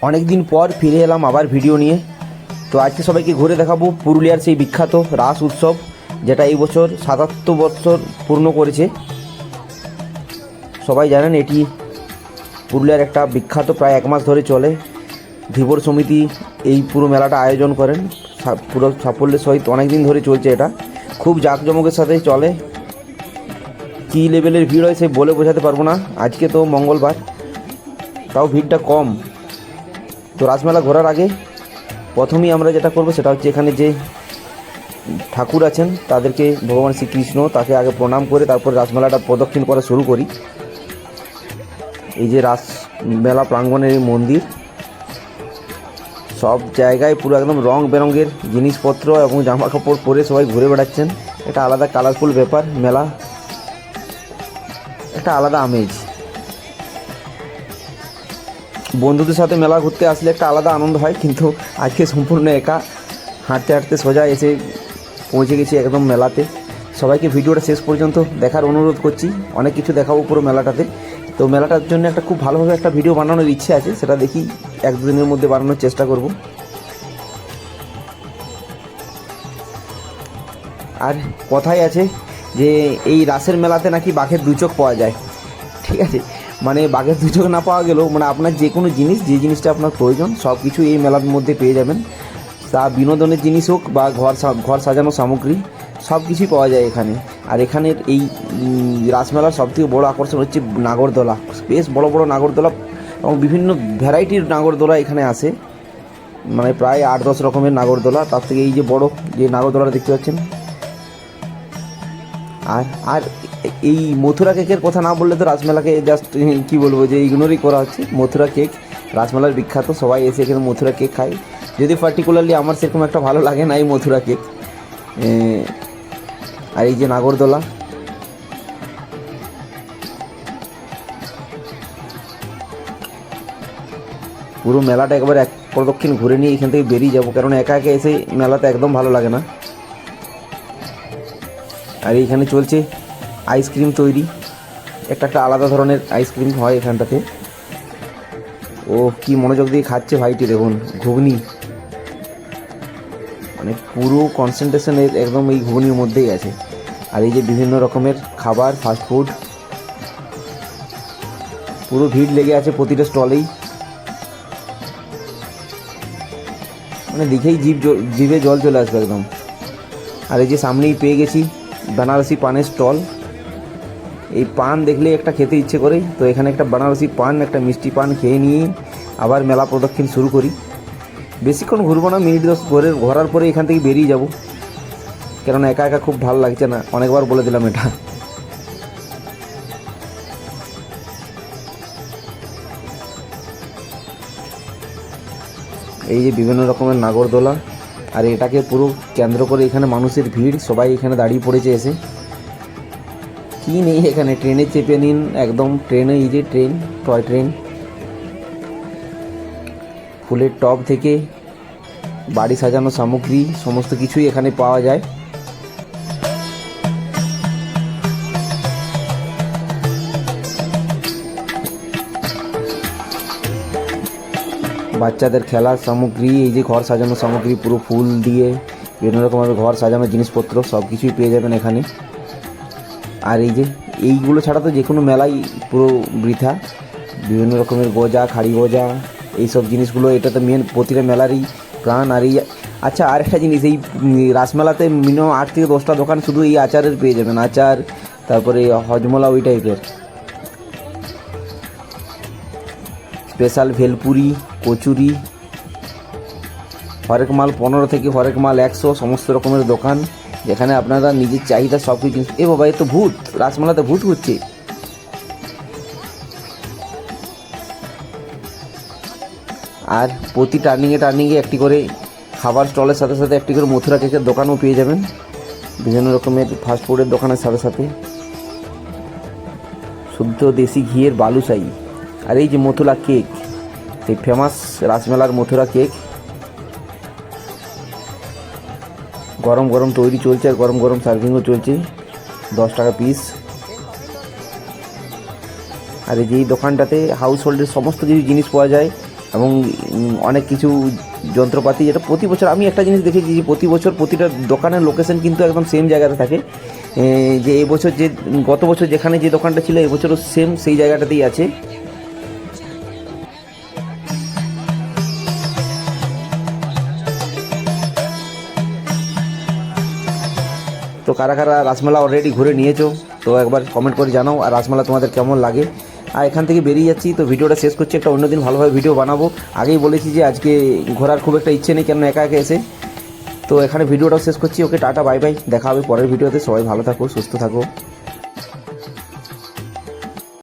অনেক দিন পর ফিরে এলাম আবার ভিডিও নিয়ে। তো আজকে সবাইকে ঘুরে দেখাবো পুরুলিয়ার সেই বিখ্যাত রাস উৎসব, যেটা এই বছর ৭৭ বছর পূর্ণ করেছে। সবাই জানেন এটি পুরুলিয়ার একটা বিখ্যাত, প্রায় ১ মাস ধরে চলে। ধীবর সমিতি এই পুরো মেলাটা আয়োজন করেন পুরো সাফল্যের সহিত। অনেক দিন ধরে চলছে, এটা খুব জাঁকজমকের সাথে চলে। কী লেভেলের ভিড় হয় সে বলে বোঝাতে পারবো না। আজকে তো মঙ্গলবার, তাও ভিড়টা কম। তো রাসমেলা ঘোরার আগে প্রথমেই আমরা যেটা করব সেটা হচ্ছে, এখানে যে ঠাকুর আছেন তাদেরকে, ভগবান শ্রীকৃষ্ণ, তাকে আগে প্রণাম করে তারপর রাসমেলাটা প্রদক্ষিণ করা শুরু করি। এই যে রাসমেলা প্রাঙ্গণের এই মন্দির, সব জায়গায় পুরো একদম রং বেরঙের জিনিসপত্র এবং জামা কাপড় পরে সবাই ঘুরে বেড়াচ্ছেন। এটা আলাদা কালারফুল ব্যাপার, মেলা একটা আলাদা আমেজ। বন্ধুদের সাথে মেলা ঘুরতে আসলে একটা আলাদা আনন্দ হয়, কিন্তু আজকে সম্পূর্ণ একা হাঁটতে হাঁটতে সোজা এসে পৌঁছে গেছি একদম মেলাতে। সবাইকে ভিডিওটা শেষ পর্যন্ত দেখার অনুরোধ করছি, অনেক কিছু দেখাবো পুরো মেলাটাতে। তো মেলাটার জন্য একটা খুব ভালোভাবে একটা ভিডিও বানানোর ইচ্ছে আছে, সেটা দেখি ১-২ দিনের মধ্যে বানানোর চেষ্টা করব। আর কথাই আছে যে এই রাসের মেলাতে নাকি বাঘের ২ চোখ পাওয়া যায়। ঠিক আছে, মানে বাঘের ২ চোখ না পাওয়া গেলেও মানে আপনার যে কোনো জিনিস, যে জিনিসটা আপনার প্রয়োজন সব কিছু এই মেলার মধ্যে পেয়ে যাবেন। তা বিনোদনের জিনিস হোক বা ঘর সাজানো সামগ্রী, সব কিছুই পাওয়া যায় এখানে। আর এখানের এই রাসমেলার সবথেকে বড় আকর্ষণ হচ্ছে নাগরদোলা। বেশ বড় বড় নাগরদোলা এবং বিভিন্ন ভ্যারাইটির নাগরদোলা এখানে আসে, মানে প্রায় ৮-১০ রকমের নাগরদোলা। তার থেকে এই যে বড় যে নাগরদোলাটা দেখতে পাচ্ছেন। আর এই মথুরা কেকের কথা না বললে তো রাসমেলাকে জাস্ট কী বলবো, যে ইগনোরই করা হচ্ছে। মথুরা কেক রাসমেলার বিখ্যাত, সবাই এসে এখানে মথুরা কেক খায়। যদি পার্টিকুলারলি আমার সেরকম একটা ভালো লাগে না এই মথুরা কেক। আর এই যে নাগরদোলা, পুরো মেলাটা একবার এক প্রদক্ষিণ ঘুরে নিয়ে এখান থেকে বেরিয়ে যাবো, কারণ একা একা এসে মেলাতে একদম ভালো লাগে না। আর এইখানে চলছে আইসক্রিম তৈরি, একটা আলাদা ধরনের আইসক্রিম হয় এখানটাতে। ও কি মনোযোগ দিয়ে খাচ্ছে ভাইটি, দেখুন ঘুগনি, মানে পুরো কনসেন্ট্রেশন একদম এই ঘুগনির মধ্যেই আছে। আর এই যে বিভিন্ন রকমের খাবার, ফাস্টফুড, পুরো ভিড় লেগে আছে প্রতিটা স্টলেই, মানে দেখেই জিভে জল চলে আসবে একদম। আর এই যে সামনেই পেয়ে গেছি বেনারসি পানের স্টল। এই পান দেখলেই একটা খেতে ইচ্ছে করে, তো এখানে একটা বেনারসি পান, একটা মিষ্টি পান খেয়ে নিয়ে আবার মেলা প্রদক্ষিণ শুরু করি। বেশিক্ষণ ঘুরবো না, মিনিট ১০ ঘোরার পরে এখান থেকে বেরিয়ে যাব, কারণ একা একা খুব ভালো লাগছে না। অনেকবার বলে দিলাম এটা। এই যে বিভিন্ন রকমের নাগরদোলা, আর এটাকে পুরো কেন্দ্র করে এখানে মানুষের ভিড়, সবাই এখানে দাঁড়িয়ে পড়েছে এসে। কি নেই এখানে, ট্রেনে চেপে নিন একদম, ট্রেনে, এই যে ট্রেন, টয় ট্রেন, ফুলের টব থেকে বাড়ি সাজানো সামগ্রী সমস্ত কিছুই এখানে পাওয়া যায়। বাচ্চাদের খেলার সামগ্রী, এই যে ঘর সাজানো সামগ্রী, পুরো ফুল দিয়ে বিভিন্ন রকমের ঘর সাজানোর জিনিসপত্র সব কিছুই পেয়ে যাবেন এখানে। আর এই যে এইগুলো ছাড়া তো যে কোনো মেলাই পুরো বৃথা। বিভিন্ন রকমের গজা, খাড়ি গজা, এইসব জিনিসগুলো, এটা তো মেন প্রতিটা মেলারই প্রাণ। আর এই আচ্ছা, আর একটা জিনিস, এই রাসমেলাতে মিনিমাম ৮ থেকে ১০টা দোকান শুধু এই আচারের পেয়ে যাবেন। আচার, তারপরে হজমোলা, ওই টাইপের স্পেশাল ভেলপুরি, কচুরি, হরেক মাল ১৫ থেকে হরেক মাল ১০০, সমস্ত রকমের দোকান, যেখানে আপনারা নিজের চাহিদা সব কিছু। এ বাবা, এ তো ভূত, রাসমেলাতে ভূত হচ্ছে। আর প্রতি টার্নিংয়ে একটি করে খাবার স্টলের সাথে সাথে একটি করে মথুরা কেকের দোকানও পেয়ে যাবেন, বিভিন্ন রকমের ফাস্টফুডের দোকানের সাথে সাথে শুদ্ধ দেশি ঘিয়ের বালুশাহী। আর এই যে মথুরা কেক, সেই ফেমাস রাসমেলার মথুরা কেক, গরম গরম তৈরি চলছে, আর গরম গরম সার্ভিংও চলছে, 10 টাকা পিস। আর এই যে দোকানটাতে হাউস হোল্ডের সমস্ত কিছু জিনিস পাওয়া যায়, এবং অনেক কিছু যন্ত্রপাতি, যেটা প্রতি বছর আমি একটা জিনিস দেখেছি যে প্রতি বছর প্রতিটা দোকানের লোকেশন কিন্তু একদম সেম জায়গাতে থাকে। যে এবছর যে গত বছর যেখানে যে দোকানটা ছিল এবছরও সেম সেই জায়গাটাতেই আছে। তো কারা কারা রাসমেলা অলরেডি ঘুরে নিয়েছো তো একবার কমেন্ট করে জানাও, আর রাসমেলা তোমাদের কেমন লাগে। আর এখান থেকে বেরিয়ে যাচ্ছি, তো ভিডিওটা শেষ করছি, একটা অন্যদিন ভালোভাবে ভিডিও বানাবো। আগেই বলেছি যে আজকে ঘোরার খুব একটা ইচ্ছে নেই, কেন একা একা এসে। তো এখানে ভিডিওটাও শেষ করছি। ওকে, টাটা, বাই বাই, দেখা হবে পরের ভিডিওতে। সবাই ভালো থাকো, সুস্থ থাকো।